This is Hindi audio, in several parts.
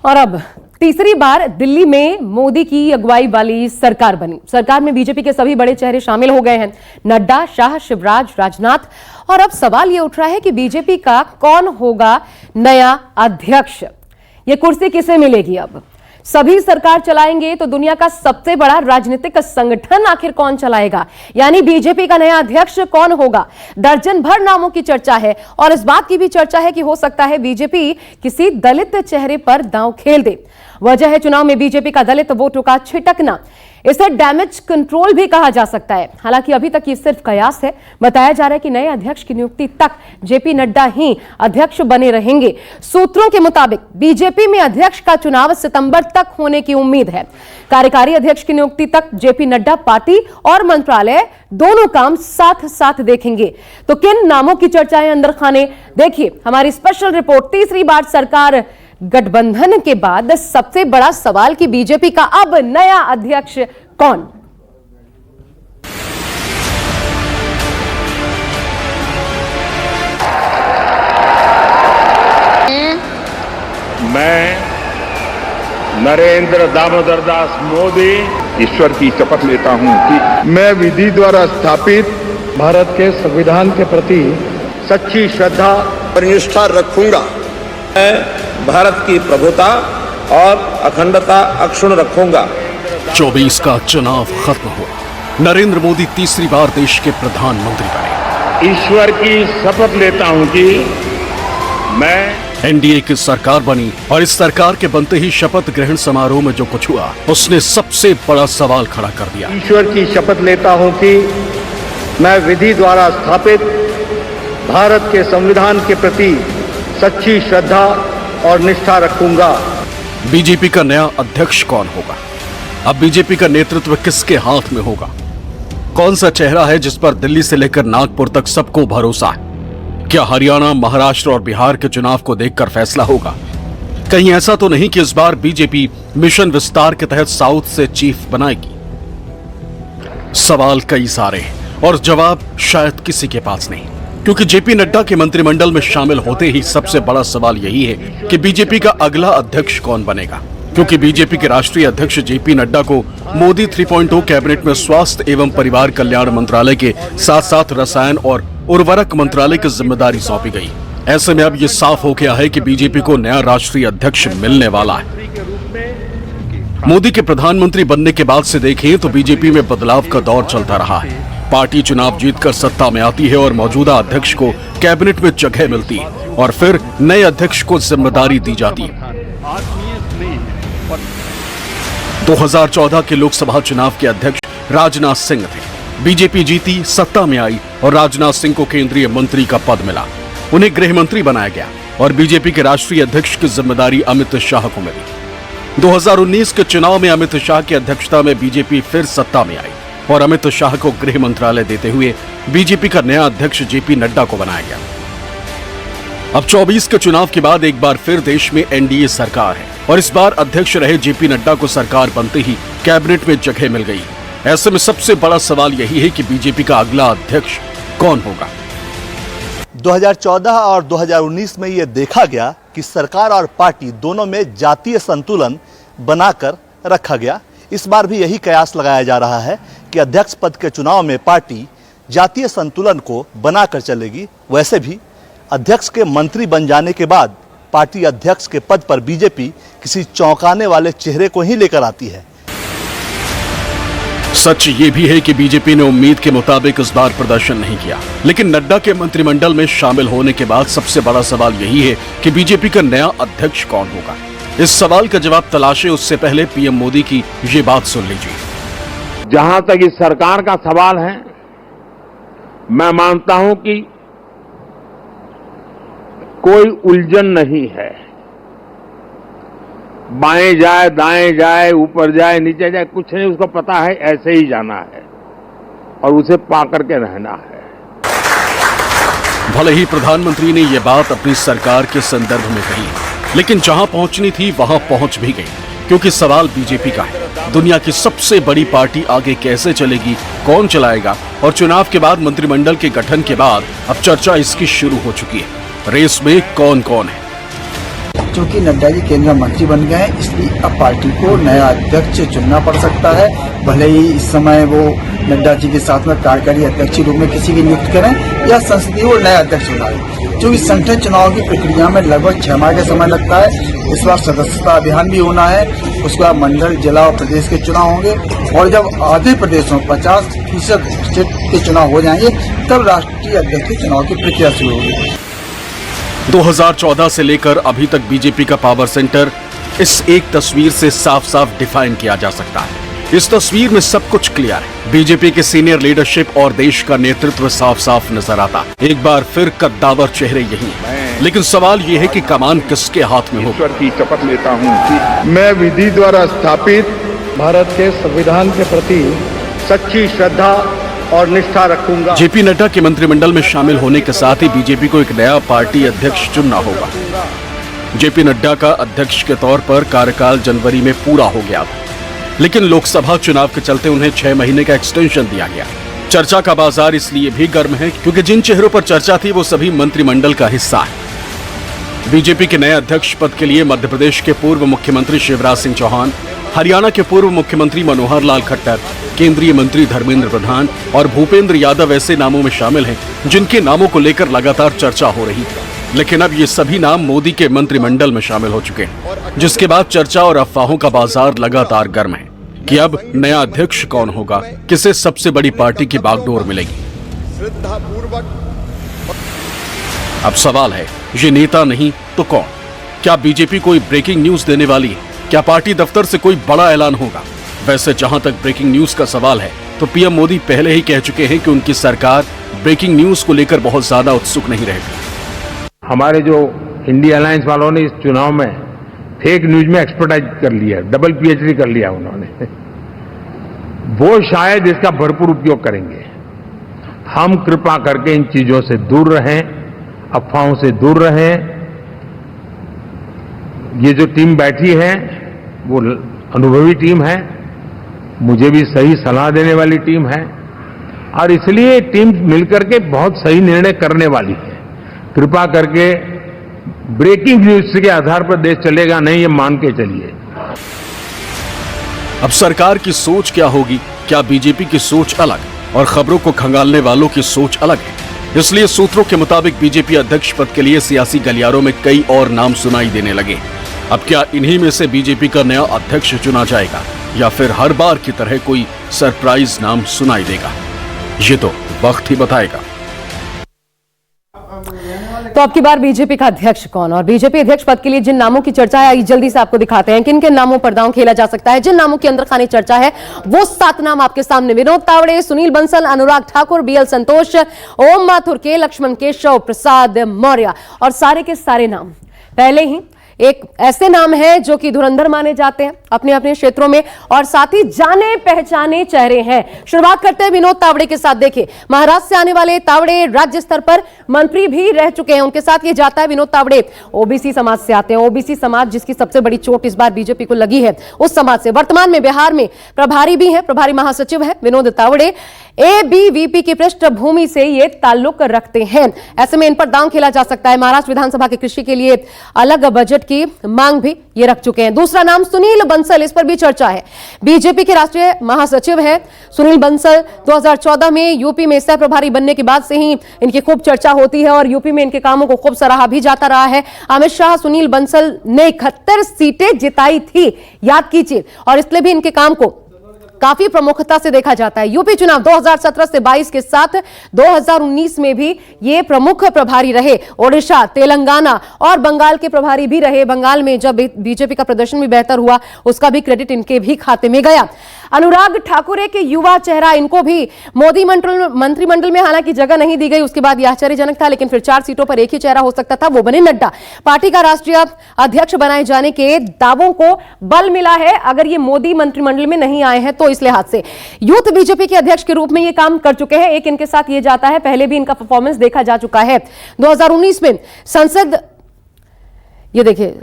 और अब तीसरी बार दिल्ली में मोदी की अगुवाई वाली सरकार बनी। सरकार में बीजेपी के सभी बड़े चेहरे शामिल हो गए हैं, नड्डा, शाह, शिवराज, राजनाथ। और अब सवाल यह उठ रहा है कि बीजेपी का कौन होगा नया अध्यक्ष। ये कुर्सी किसे मिलेगी? अब सभी सरकार चलाएंगे तो दुनिया का सबसे बड़ा राजनीतिक संगठन आखिर कौन चलाएगा? यानी बीजेपी का नया अध्यक्ष कौन होगा? दर्जन भर नामों की चर्चा है और इस बात की भी चर्चा है कि हो सकता है बीजेपी किसी दलित चेहरे पर दांव खेल दे। वजह है चुनाव में बीजेपी का दलित वोटों का छिटकना। इसे डैमेज कंट्रोल भी कहा जा सकता है। हालांकि अभी तक ये सिर्फ कयास है। बताया जा रहा है कि नए अध्यक्ष की नियुक्ति तक जेपी नड्डा ही अध्यक्ष बने रहेंगे। सूत्रों के मुताबिक बीजेपी में अध्यक्ष का चुनाव सितंबर तक होने की उम्मीद है। कार्यकारी अध्यक्ष की नियुक्ति तक जेपी नड्डा पार्टी और मंत्रालय दोनों काम साथ साथ देखेंगे। तो किन नामों की चर्चाएं अंदर खाने, देखिए हमारी स्पेशल रिपोर्ट। तीसरी बार सरकार गठबंधन के बाद सबसे बड़ा सवाल कि बीजेपी का अब नया अध्यक्ष कौन? मैं नरेंद्र दामोदर दास मोदी ईश्वर की शपथ लेता हूं कि मैं विधि द्वारा स्थापित भारत के संविधान के प्रति सच्ची श्रद्धा और निष्ठा रखूंगा। मैं भारत की प्रभुता और अखंडता अक्षुण्ण रखूंगा। 24 का चुनाव खत्म हुआ। नरेंद्र मोदी तीसरी बार देश के प्रधानमंत्री बने। ईश्वर की शपथ लेता हूं कि मैं एनडीए की सरकार बनी और इस सरकार के बनते ही शपथ ग्रहण समारोह में जो कुछ हुआ उसने सबसे बड़ा सवाल खड़ा कर दिया। ईश्वर की शपथ लेता हूं कि मैं विधि द्वारा स्थापित भारत के संविधान के प्रति सच्ची श्रद्धा और निष्ठा रखूंगा। बीजेपी का नया अध्यक्ष कौन होगा? अब बीजेपी का नेतृत्व किसके हाथ में होगा? कौन सा चेहरा है जिस पर दिल्ली से लेकर नागपुर तक सबको भरोसा है? क्या हरियाणा, महाराष्ट्र और बिहार के चुनाव को देखकर फैसला होगा? कहीं ऐसा तो नहीं कि इस बार बीजेपी मिशन विस्तार के तहत साउथ से चीफ बनाएगी? सवाल कई सारे हैं और जवाब शायद किसी के पास नहीं, क्योंकि जेपी नड्डा के मंत्रिमंडल में शामिल होते ही सबसे बड़ा सवाल यही है कि बीजेपी का अगला अध्यक्ष कौन बनेगा। क्योंकि बीजेपी के राष्ट्रीय अध्यक्ष जेपी नड्डा को मोदी 3.0 कैबिनेट में स्वास्थ्य एवं परिवार कल्याण मंत्रालय के साथ साथ रसायन और उर्वरक मंत्रालय की जिम्मेदारी सौंपी गई। ऐसे में अब ये साफ हो गया है कि बीजेपी को नया राष्ट्रीय अध्यक्ष मिलने वाला है। मोदी के प्रधानमंत्री बनने के बाद से देखें तो बीजेपी में बदलाव का दौर चलता रहा है। पार्टी चुनाव जीतकर सत्ता में आती है और मौजूदा अध्यक्ष को कैबिनेट में जगह मिलती है और फिर नए अध्यक्ष को जिम्मेदारी दी जाती है। 2014 के लोकसभा चुनाव के अध्यक्ष राजनाथ सिंह थे। बीजेपी जीती, सत्ता में आई और राजनाथ सिंह को केंद्रीय मंत्री का पद मिला। उन्हें गृह मंत्री बनाया गया और बीजेपी के राष्ट्रीय अध्यक्ष की जिम्मेदारी अमित शाह को मिली। 2019 के चुनाव में अमित शाह की अध्यक्षता में बीजेपी फिर सत्ता में आई और अमित शाह को गृह मंत्रालय देते हुए बीजेपी का नया अध्यक्ष जेपी नड्डा को बनाया गया। अब 24 के चुनाव के बाद एक बार फिर देश में एनडीए सरकार है और इस बार अध्यक्ष रहे जेपी नड्डा को सरकार बनते ही कैबिनेट में जगह मिल गई। ऐसे में सबसे बड़ा सवाल यही है कि बीजेपी का अगला अध्यक्ष कौन होगा। 2014 और 2019 में यह देखा गया कि सरकार और पार्टी दोनों में जातीय संतुलन बनाकर रखा गया। इस बार भी यही कयास लगाया जा रहा है कि अध्यक्ष पद के चुनाव में पार्टी जातीय संतुलन को बनाकर चलेगी। वैसे भी अध्यक्ष के मंत्री बन जाने के बाद पार्टी अध्यक्ष के पद पर बीजेपी किसी चौंकाने वाले चेहरे को ही लेकर आती है। सच ये भी है कि बीजेपी ने उम्मीद के मुताबिक इस बार प्रदर्शन नहीं किया, लेकिन नड्डा के मंत्रिमंडल में शामिल होने के बाद सबसे बड़ा सवाल यही है कि बीजेपी का नया अध्यक्ष कौन होगा। इस सवाल का जवाब तलाशे उससे पहले पीएम मोदी की ये बात सुन लीजिए। जहां तक इस सरकार का सवाल है, मैं मानता हूं कि कोई उलझन नहीं है। बाएं जाए, दाएं जाए, ऊपर जाए, नीचे जाए, कुछ नहीं, उसको पता है ऐसे ही जाना है और उसे पा करके रहना है। भले ही प्रधानमंत्री ने यह बात अपनी सरकार के संदर्भ में कही, लेकिन जहां पहुंचनी थी वहां पहुंच भी गई, क्योंकि सवाल बीजेपी का है। दुनिया की सबसे बड़ी पार्टी आगे कैसे चलेगी, कौन चलाएगा, और चुनाव के बाद मंत्रिमंडल के गठन के बाद अब चर्चा इसकी शुरू हो चुकी है। रेस में कौन कौन है। क्योंकि नड्डा जी केंद्रीय मंत्री बन गए हैं, इसलिए अब पार्टी को नया अध्यक्ष चुनना पड़ सकता है। भले ही इस समय वो नड्डा जी के साथ में कार्यकारी अध्यक्ष के रूप में किसी की नियुक्त करें या संसदीय वो नया अध्यक्ष बनाए, क्योंकि संगठन चुनाव की प्रक्रिया में लगभग 6 माह का समय लगता है। इस बार सदस्यता अभियान भी होना है, उसके बाद मंडल, जिला और प्रदेश के चुनाव होंगे, और जब आधे प्रदेशों 50% स्टेट के चुनाव हो जाएंगे तब राष्ट्रीय अध्यक्ष के चुनाव की प्रक्रिया शुरू होगी। 2014 से लेकर अभी तक बीजेपी का पावर सेंटर इस एक तस्वीर से साफ साफ डिफाइन किया जा सकता है। इस तस्वीर में सब कुछ क्लियर है। बीजेपी के सीनियर लीडरशिप और देश का नेतृत्व साफ साफ नजर आता। एक बार फिर कद्दावर चेहरे यही हैं। लेकिन सवाल ये है कि कमान किसके हाथ में हो। ईश्वर की शपथ लेता हूँ कि मैं विधि द्वारा स्थापित भारत के संविधान के प्रति सच्ची श्रद्धा और निष्ठा रखूंगा। जेपी नड्डा के मंत्रिमंडल में शामिल होने के साथ ही बीजेपी को एक नया पार्टी अध्यक्ष चुनना होगा। जेपी नड्डा का अध्यक्ष के तौर पर कार्यकाल जनवरी में पूरा हो गया था, लेकिन लोकसभा चुनाव के चलते उन्हें 6 महीने का एक्सटेंशन दिया गया। चर्चा का बाजार इसलिए भी गर्म है क्योंकि जिन चेहरों पर चर्चा थी वो सभी मंत्रिमंडल का हिस्सा है। बीजेपी के नए अध्यक्ष पद के लिए मध्य प्रदेश के पूर्व मुख्यमंत्री शिवराज सिंह चौहान, हरियाणा के पूर्व मुख्यमंत्री मनोहर लाल खट्टर, केंद्रीय मंत्री धर्मेंद्र प्रधान और भूपेंद्र यादव ऐसे नामों में शामिल हैं जिनके नामों को लेकर लगातार चर्चा हो रही है। लेकिन अब ये सभी नाम मोदी के मंत्रिमंडल में शामिल हो चुके हैं, जिसके बाद चर्चा और अफवाहों का बाजार लगातार गर्म है कि अब नया अध्यक्ष कौन होगा, किसे सबसे बड़ी पार्टी की बागडोर मिलेगी। अब सवाल है, ये नेता नहीं तो कौन? क्या बीजेपी कोई ब्रेकिंग न्यूज देने वाली है? क्या पार्टी दफ्तर से कोई बड़ा ऐलान होगा? वैसे जहां तक ब्रेकिंग न्यूज का सवाल है तो पीएम मोदी पहले ही कह चुके हैं कि उनकी सरकार ब्रेकिंग न्यूज को लेकर बहुत ज्यादा उत्सुक नहीं रहेगी। हमारे जो इंडिया अलायंस वालों ने इस चुनाव में फेक न्यूज में एक्सपर्टाइज कर लिया, डबल पीएचडी कर लिया उन्होंने, वो शायद इसका भरपूर उपयोग करेंगे। हम कृपा करके इन चीजों से दूर रहें, अफवाहों से दूर रहें। ये जो टीम बैठी है वो अनुभवी टीम है, मुझे भी सही सलाह देने वाली टीम है, और इसलिए टीम मिलकर के बहुत सही निर्णय करने वाली है। कृपा करके ब्रेकिंग न्यूज के आधार पर देश चलेगा नहीं, ये मान के चलिए। अब सरकार की सोच क्या होगी? क्या बीजेपी की सोच अलग और खबरों को खंगालने वालों की सोच अलग है? इसलिए सूत्रों के मुताबिक बीजेपी अध्यक्ष पद के लिए सियासी गलियारों में कई और नाम सुनाई देने लगे। अब क्या इन्हीं में से बीजेपी का नया अध्यक्ष चुना जाएगा या फिर हर बार की तरह कोई सरप्राइज नाम सुनाई देगा? ये तो वक्त ही बताएगा। तो अब की बार बीजेपी का अध्यक्ष कौन, और बीजेपी अध्यक्ष पद के लिए जिन नामों की चर्चा है, जल्दी से आपको दिखाते हैं किन किन नामों पर दांव खेला जा सकता है। जिन नामों की अंदर खाने चर्चा है वो 7 नाम आपके सामने: विनोद तावड़े, सुनील बंसल, अनुराग ठाकुर, बीएल संतोष, ओम माथुर के, लक्ष्मण केशव प्रसाद मौर्य। और सारे के सारे नाम पहले ही एक ऐसे नाम है जो कि धुरंधर माने जाते हैं अपने अपने क्षेत्रों में, और साथ ही जाने पहचाने चेहरे हैं। शुरुआत करते हैं विनोद तावड़े के साथ। देखिए, महाराष्ट्र से आने वाले तावड़े राज्य स्तर पर मंत्री भी रह चुके हैं। उनके साथ ये जाता है विनोद तावड़े ओबीसी समाज से आते हैं। ओबीसी समाज जिसकी सबसे बड़ी चोट इस बार बीजेपी को लगी है, उस समाज से। वर्तमान में बिहार में प्रभारी भी है, प्रभारी महासचिव है विनोद तावड़े। एबीवीपी की पृष्ठभूमि से ये ताल्लुक रखते हैं। ऐसे में इन पर दांव खेला जा सकता है। महाराष्ट्र विधानसभा के कृषि के लिए अलग बजट की मांग भी ये रख चुके हैं। दूसरा नाम सुनील बंसल, इस पर भी चर्चा है। बीजेपी के राष्ट्रीय महासचिव है सुनील बंसल। 2014 में यूपी में सह प्रभारी बनने के बाद से ही इनकी खूब चर्चा होती है और यूपी में इनके कामों को खूब सराहा भी जाता रहा है। अमित शाह सुनील बंसल ने 71 सीटें जिताई थी, याद कीजिए, और इसलिए भी इनके काम को काफी प्रमुखता से देखा जाता है। यूपी चुनाव 2017 से 22 के साथ 2019 में भी ये प्रमुख प्रभारी रहे। ओडिशा, तेलंगाना और बंगाल के प्रभारी भी रहे। बंगाल में जब बीजेपी का प्रदर्शन भी बेहतर हुआ, उसका भी क्रेडिट इनके भी खाते में गया। अनुराग ठाकुर के युवा चेहरा, इनको भी मोदी मंत्रिमंडल में हालांकि जगह नहीं दी गई, उसके बाद यह आश्चर्यजनक था, लेकिन फिर 4 सीटों पर एक ही चेहरा हो सकता था, वो बने नड्डा। पार्टी का राष्ट्रीय अध्यक्ष बनाए जाने के दावों को बल मिला है अगर ये मोदी मंत्रिमंडल में नहीं आए हैं तो। इस लिहाज से यूथ बीजेपी के अध्यक्ष के रूप में ये काम कर चुके हैं। एक इनके साथ ये जाता है, पहले भी इनका परफॉर्मेंस देखा जा चुका है। 2019 में संसद, ये देखिए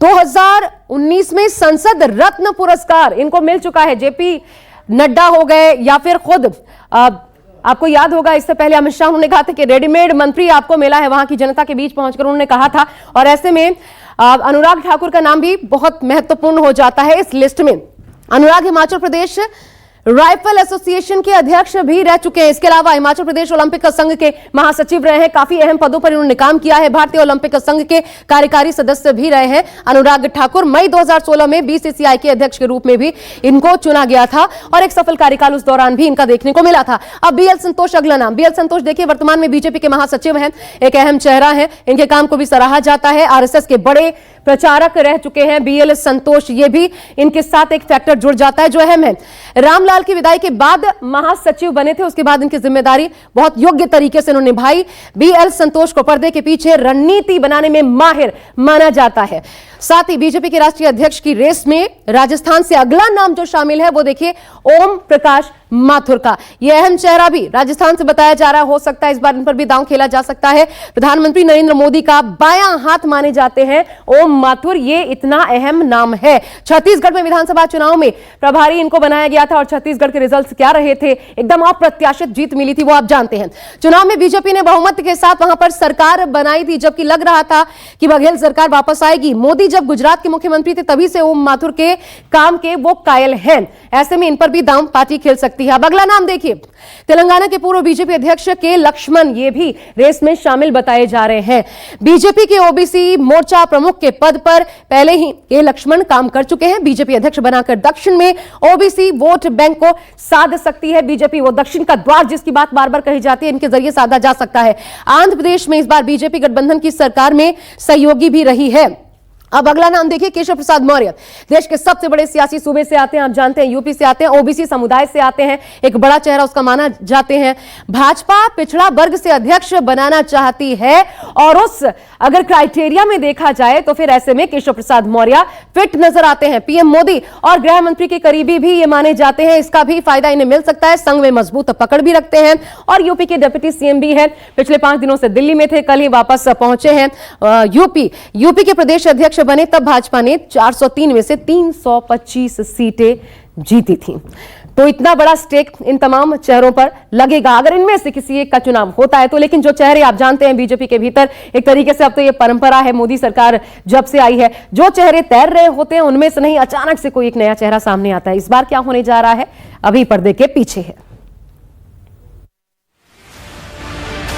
2019 में संसद रत्न पुरस्कार इनको मिल चुका है। जेपी नड्डा हो गए या फिर खुद आपको याद होगा इससे पहले अमित शाह उन्होंने कहा था कि रेडीमेड मंत्री आपको मिला है, वहां की जनता के बीच पहुंचकर उन्होंने कहा था। और ऐसे में अनुराग ठाकुर का नाम भी बहुत महत्वपूर्ण हो जाता है इस लिस्ट में। अनुराग हिमाचल प्रदेश राइफल एसोसिएशन के अध्यक्ष भी रह चुके हैं। इसके अलावा हिमाचल प्रदेश ओलंपिक संघ के महासचिव रहे हैं, काफी अहम पदों पर इन्होंने काम किया है। भारतीय ओलंपिक संघ के कार्यकारी सदस्य भी रहे हैं अनुराग ठाकुर। मई 2016 में बीसीसीआई के अध्यक्ष के रूप में भी इनको चुना गया था और एक सफल कार्यकाल उस दौरान भी इनका देखने को मिला था। अब बीएल संतोष अगला नाम। बीएल संतोष देखिए वर्तमान में बीजेपी के महासचिव हैं, एक अहम चेहरा है, इनके काम को भी सराहा जाता है। आरएसएस के बड़े प्रचारक रह चुके हैं बीएल संतोष, ये भी इनके साथ एक फैक्टर जुड़ जाता है जो अहम है। रामलाल की विदाई के बाद महासचिव बने थे, उसके बाद इनकी जिम्मेदारी बहुत योग्य तरीके से उन्होंने निभाई। बीएल संतोष को पर्दे के पीछे रणनीति बनाने में माहिर माना जाता है। साथ ही बीजेपी के राष्ट्रीय अध्यक्ष की रेस में राजस्थान से अगला नाम जो शामिल है वो देखिए ओम प्रकाश माथुर का। यह अहम चेहरा भी राजस्थान से बताया जा रहा हो सकता है, इस बार इन पर भी दांव खेला जा सकता है। प्रधानमंत्री नरेंद्र मोदी का बायां हाथ माने जाते हैं ओम माथुर, ये इतना अहम नाम है। छत्तीसगढ़ में विधानसभा चुनाव में प्रभारी इनको बनाया गया था और छत्तीसगढ़ के रिजल्ट्स क्या रहे थे, एकदम अप्रत्याशित जीत मिली थी, वो आप जानते हैं। चुनाव में बीजेपी ने बहुमत के साथ वहां पर सरकार बनाई थी, जबकि लग रहा था कि बघेल सरकार वापस आएगी। मोदी जब गुजरात के मुख्यमंत्री थे तभी से ओम माथुर के काम के वो कायल हैं। ऐसे में इन पर भी दांव पार्टी खेल सकती है। अब अगला नाम देखिए, तेलंगाना के पूर्व बीजेपी अध्यक्ष के लक्ष्मण, ये भी रेस में शामिल बताए जा रहे हैं। बीजेपी के ओबीसी मोर्चा प्रमुख के पद पर पहले ही के लक्ष्मण काम कर चुके हैं। बीजेपी अध्यक्ष बनाकर दक्षिण में ओबीसी वोट बैंक को साध सकती है बीजेपी। वो दक्षिण का द्वार जिसकी बात बार बार कही जाती है, इनके जरिए साधा जा सकता है। आंध्र प्रदेश में इस बार बीजेपी गठबंधन की सरकार में सहयोगी भी रही है। अब अगला नाम देखिए, केशव प्रसाद मौर्य। देश के सबसे बड़े सियासी सूबे से आते हैं, आप जानते हैं यूपी से आते हैं, ओबीसी समुदाय से आते हैं, एक बड़ा चेहरा उसका माना जाते हैं। भाजपा पिछड़ा वर्ग से अध्यक्ष बनाना चाहती है और उस अगर क्राइटेरिया में देखा जाए तो फिर ऐसे में केशव प्रसाद मौर्य फिट नजर आते हैं। पीएम मोदी और गृह मंत्री के करीबी भी ये माने जाते हैं, इसका भी फायदा इन्हें मिल सकता है। संघ में मजबूत पकड़ भी रखते हैं और यूपी के डिप्टी सीएम भी हैं। पिछले 5 दिनों से दिल्ली में थे, कल ही वापस पहुंचे हैं यूपी के प्रदेश अध्यक्ष बने तब भाजपा ने 403 में से 325 सीटें जीती थी। तो इतना बड़ा स्टेक इन तमाम चेहरों पर लगेगा अगर इनमें से किसी एक का चुनाव होता है तो। लेकिन जो चेहरे आप जानते हैं बीजेपी के भीतर एक तरीके से अब तो ये परंपरा है, मोदी सरकार जब से आई है, जो चेहरे तैर रहे होते हैं उनमें से नहीं अचानक से कोई एक नया चेहरा सामने आता है। इस बार क्या होने जा रहा है अभी पर्दे के पीछे है।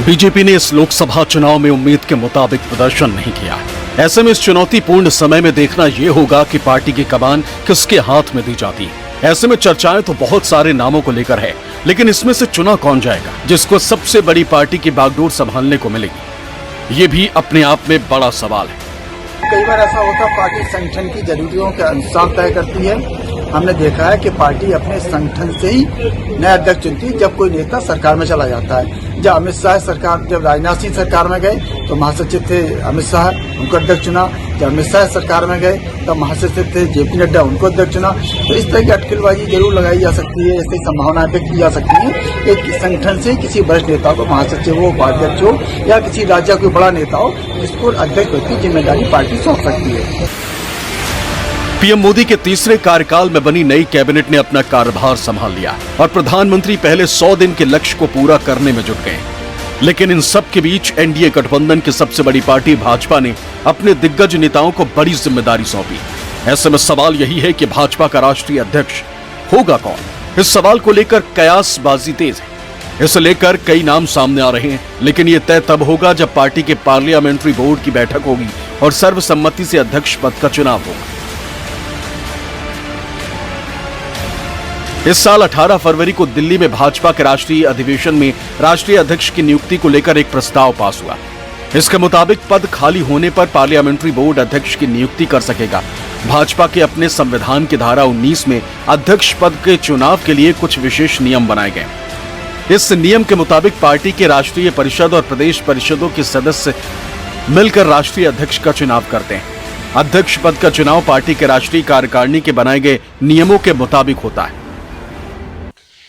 बीजेपी ने इस लोकसभा चुनाव में उम्मीद के मुताबिक प्रदर्शन नहीं किया। ऐसे में इस चुनौतीपूर्ण समय में देखना यह होगा कि पार्टी की कमान किसके हाथ में दी जाती है। ऐसे में चर्चाएं तो बहुत सारे नामों को लेकर है, लेकिन इसमें से चुना कौन जाएगा जिसको सबसे बड़ी पार्टी की बागडोर संभालने को मिलेगी, ये भी अपने आप में बड़ा सवाल है। कई बार ऐसा होता है पार्टी संगठन की जरूरतों के अनुसार तय करती है। हमने देखा है कि पार्टी अपने संगठन से ही नया अध्यक्ष चुनती है जब कोई नेता सरकार में चला जाता है। जब अमित शाह सरकार, जब राजनाथ सिंह सरकार में गए तो महासचिव थे अमित शाह, उनको अध्यक्ष चुना। जब अमित शाह सरकार में गए तब महासचिव थे जेपी नड्डा, उनको अध्यक्ष चुना। तो इस तरह की अटकलबाजी जरूर लगाई जा सकती है, ऐसी संभावनाएं व्यक्त की जा सकती है कि संगठन से किसी वरिष्ठ नेता को, महासचिव हो, उपाध्यक्ष हो या किसी राज्य का कोई बड़ा नेता हो, जिसको अध्यक्ष पद की जिम्मेदारी पार्टी सौंप सकती है। पीएम मोदी के तीसरे कार्यकाल में बनी नई कैबिनेट ने अपना कार्यभार संभाल लिया और प्रधानमंत्री पहले 100 दिन के लक्ष्य को पूरा करने में जुट गए। लेकिन इन सब के बीच एनडीए गठबंधन की सबसे बड़ी पार्टी भाजपा ने अपने दिग्गज नेताओं को बड़ी जिम्मेदारी सौंपी। ऐसे में सवाल यही है कि भाजपा का राष्ट्रीय अध्यक्ष होगा कौन। इस सवाल को लेकर कयासबाजी तेज है। इसे लेकर कई नाम सामने आ रहे हैं, लेकिन ये तय तब होगा जब पार्टी के पार्लियामेंट्री बोर्ड की बैठक होगी और सर्वसम्मति से अध्यक्ष पद का चुनाव होगा। इस साल 18 फरवरी को दिल्ली में भाजपा के राष्ट्रीय अधिवेशन में राष्ट्रीय अध्यक्ष की नियुक्ति को लेकर एक प्रस्ताव पास हुआ। इसके मुताबिक पद खाली होने पर पार्लियामेंट्री बोर्ड अध्यक्ष की नियुक्ति कर सकेगा। भाजपा के अपने संविधान की धारा 19 में अध्यक्ष पद के चुनाव के लिए कुछ विशेष नियम बनाए गए। इस नियम के मुताबिक पार्टी के राष्ट्रीय परिषद और प्रदेश परिषदों के सदस्य मिलकर राष्ट्रीय अध्यक्ष का चुनाव करते हैं। अध्यक्ष पद का चुनाव पार्टी के राष्ट्रीय कार्यकारिणी के बनाए गए नियमों के मुताबिक होता है।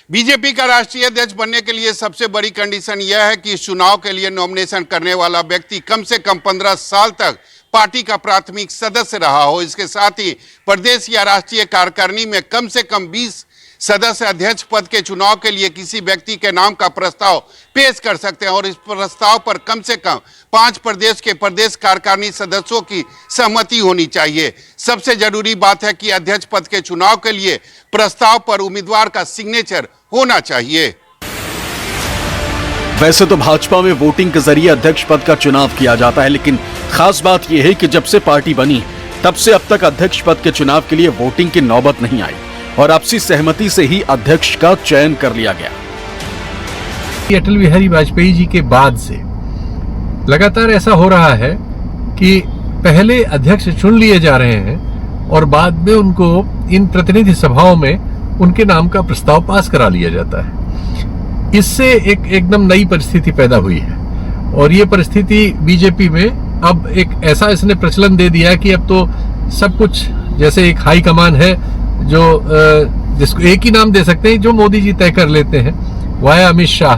बीजेपी का राष्ट्रीय अध्यक्ष बनने के लिए सबसे बड़ी कंडीशन यह है कि इस चुनाव के लिए नॉमिनेशन करने वाला व्यक्ति कम से कम 15 साल तक पार्टी का प्राथमिक सदस्य रहा हो। इसके साथ ही प्रदेश या राष्ट्रीय कार्यकारिणी में कम से कम 20 सदस्य अध्यक्ष पद के चुनाव के लिए किसी व्यक्ति के नाम का प्रस्ताव पेश कर सकते हैं और इस प्रस्ताव पर कम से कम 5 प्रदेश के प्रदेश कार्यकारिणी सदस्यों की सहमति होनी चाहिए। सबसे जरूरी बात है कि अध्यक्ष पद के चुनाव के लिए प्रस्ताव पर उम्मीदवार का सिग्नेचर होना चाहिए। वैसे तो भाजपा में वोटिंग के जरिए अध्यक्ष पद का चुनाव किया जाता है, लेकिन खास बात यह है कि जब से पार्टी बनी तब से अब तक अध्यक्ष पद के चुनाव के लिए वोटिंग की नौबत नहीं आई और आपसी सहमति से ही अध्यक्ष का चयन कर लिया गया। अटल बिहारी वाजपेयी जी के बाद से लगातार ऐसा हो रहा है कि पहले अध्यक्ष चुन लिए जा रहे हैं और बाद में उनको इन प्रतिनिधि सभाओं में उनके नाम का प्रस्ताव पास करा लिया जाता है। इससे एकदम नई परिस्थिति पैदा हुई है और ये परिस्थिति बीजेपी में अब एक ऐसा इसने प्रचलन दे दिया कि अब तो सब कुछ जैसे एक हाई कमान है जो जिसको एक ही नाम दे सकते हैं, जो मोदी जी तय कर लेते हैं वाया अमित शाह,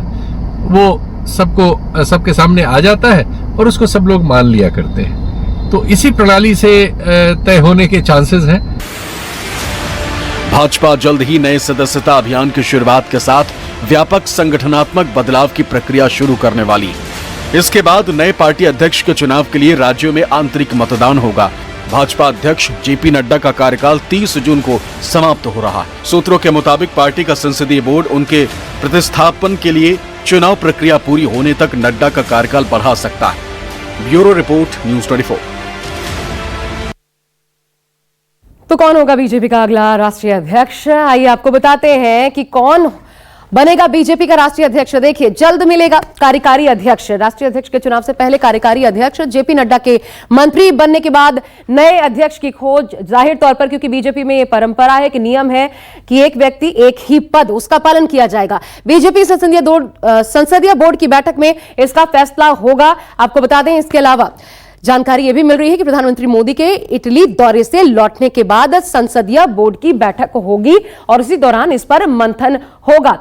वो सबके सामने आ जाता है और उसको सब लोग मान लिया करते हैं। तो इसी प्रणाली से तय होने के चांसेस हैं। भाजपा जल्द ही नए सदस्यता अभियान की शुरुआत के साथ व्यापक संगठनात्मक बदलाव की प्रक्रिया शुरू करने वाली है। इसके बाद नए पार्टी अध्यक्ष के चुनाव के लिए राज्यों में आंतरिक मतदान होगा। भाजपा अध्यक्ष जेपी नड्डा का कार्यकाल 30 जून को समाप्त हो रहा है। सूत्रों के मुताबिक पार्टी का संसदीय बोर्ड उनके प्रतिस्थापन के लिए चुनाव प्रक्रिया पूरी होने तक नड्डा का कार्यकाल बढ़ा सकता है। Bureau report, news 24। तो कौन होगा बीजेपी का अगला राष्ट्रीय अध्यक्ष? आइए आपको बताते हैं कि कौन बनेगा बीजेपी का राष्ट्रीय अध्यक्ष। देखिए, जल्द मिलेगा कार्यकारी अध्यक्ष। राष्ट्रीय अध्यक्ष के चुनाव से पहले कार्यकारी अध्यक्ष जेपी नड्डा के मंत्री बनने के बाद नए अध्यक्ष की खोज, जाहिर तौर पर क्योंकि बीजेपी में यह परंपरा है कि नियम है कि एक व्यक्ति एक ही पद, उसका पालन किया जाएगा। बीजेपी संसदीय बोर्ड की बैठक में इसका फैसला होगा। आपको बता दें, इसके अलावा जानकारी यह भी मिल रही है कि प्रधानमंत्री मोदी के इटली दौरे से लौटने के बाद संसदीय बोर्ड की बैठक होगी और इसी दौरान इस पर मंथन होगा।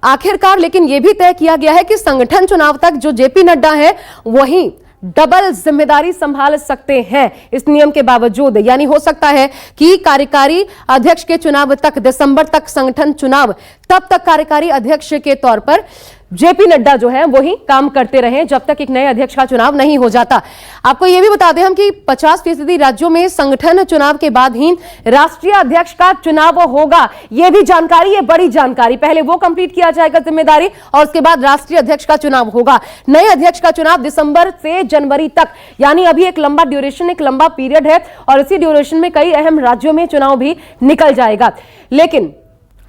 आखिरकार लेकिन यह भी तय किया गया है कि संगठन चुनाव तक जो जेपी नड्डा है वही डबल जिम्मेदारी संभाल सकते हैं इस नियम के बावजूद। यानी हो सकता है कि कार्यकारी अध्यक्ष के चुनाव तक, दिसंबर तक संगठन चुनाव, तब तक कार्यकारी अध्यक्ष के तौर पर जेपी नड्डा जो है वही काम करते रहे जब तक एक नए अध्यक्ष का चुनाव नहीं हो जाता। आपको यह भी बता दें हम कि 50% राज्यों में संगठन चुनाव के बाद ही राष्ट्रीय अध्यक्ष का चुनाव होगा। यह भी जानकारी है, बड़ी जानकारी। पहले वो कंप्लीट किया जाएगा जिम्मेदारी और उसके बाद राष्ट्रीय अध्यक्ष का चुनाव होगा। नए अध्यक्ष का चुनाव दिसंबर से जनवरी तक, यानी अभी एक लंबा ड्यूरेशन, एक लंबा पीरियड है और इसी ड्यूरेशन में कई अहम राज्यों में चुनाव भी निकल जाएगा। लेकिन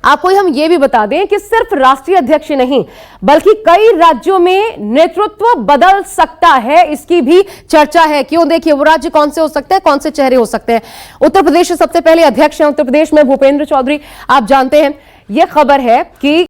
आपको हम ये भी बता दें कि सिर्फ राष्ट्रीय अध्यक्ष नहीं बल्कि कई राज्यों में नेतृत्व बदल सकता है, इसकी भी चर्चा है। क्यों? देखिए, वो राज्य कौन से हो सकते हैं, कौन से चेहरे हो सकते हैं। उत्तर प्रदेश से सबसे पहले अध्यक्ष हैं उत्तर प्रदेश में भूपेंद्र चौधरी। आप जानते हैं, यह खबर है कि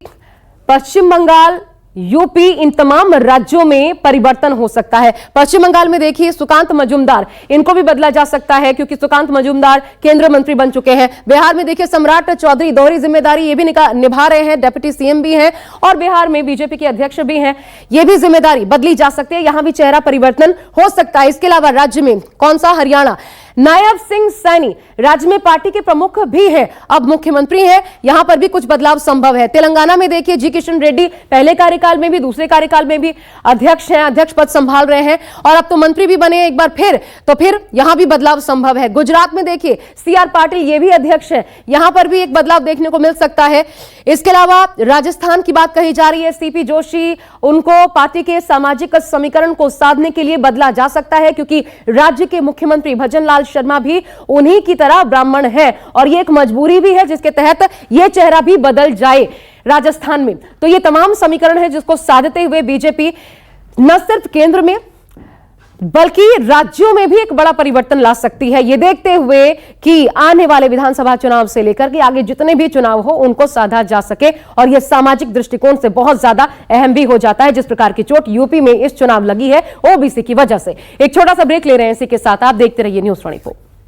पश्चिम बंगाल, यूपी, इन तमाम राज्यों में परिवर्तन हो सकता है। पश्चिम बंगाल में देखिए सुकांत मजूमदार, इनको भी बदला जा सकता है क्योंकि सुकांत मजूमदार केंद्रीय मंत्री बन चुके हैं। बिहार में देखिए सम्राट चौधरी दोहरी जिम्मेदारी ये भी निभा रहे हैं, डेप्यूटी सीएम भी हैं और बिहार में बीजेपी के अध्यक्ष भी हैं। ये भी जिम्मेदारी बदली जा सकती है, यहां भी चेहरा परिवर्तन हो सकता है। इसके अलावा राज्य में कौन सा? हरियाणा, नायब सिंह सैनी राज्य में पार्टी के प्रमुख भी हैं, अब मुख्यमंत्री हैं, यहां पर भी कुछ बदलाव संभव है। तेलंगाना में देखिए जी किशन रेड्डी पहले कार्यकाल में भी, दूसरे कार्यकाल में भी अध्यक्ष हैं, अध्यक्ष पद संभाल रहे हैं और अब तो मंत्री भी बने एक बार फिर, तो फिर यहां भी बदलाव संभव है। गुजरात में देखिए सीआर पाटिल, ये भी अध्यक्ष हैं, यहां पर भी एक बदलाव देखने को मिल सकता है। इसके अलावा राजस्थान की बात कही जा रही है, सीपी जोशी, उनको पार्टी के सामाजिक समीकरण को साधने के लिए बदला जा सकता है क्योंकि राज्य के मुख्यमंत्री भजन लाल शर्मा भी उन्हीं की तरह ब्राह्मण है और यह एक मजबूरी भी है जिसके तहत यह चेहरा भी बदल जाए राजस्थान में। तो ये तमाम समीकरण है जिसको साधते हुए बीजेपी न सिर्फ केंद्र में बल्कि राज्यों में भी एक बड़ा परिवर्तन ला सकती है, ये देखते हुए कि आने वाले विधानसभा चुनाव से लेकर के आगे जितने भी चुनाव हो उनको साधा जा सके और यह सामाजिक दृष्टिकोण से बहुत ज्यादा अहम भी हो जाता है। जिस प्रकार की चोट यूपी में इस चुनाव लगी है ओबीसी की वजह से। एक छोटा सा ब्रेक ले रहे हैं, इसी के साथ आप देखते रहिए न्यूज़ 24।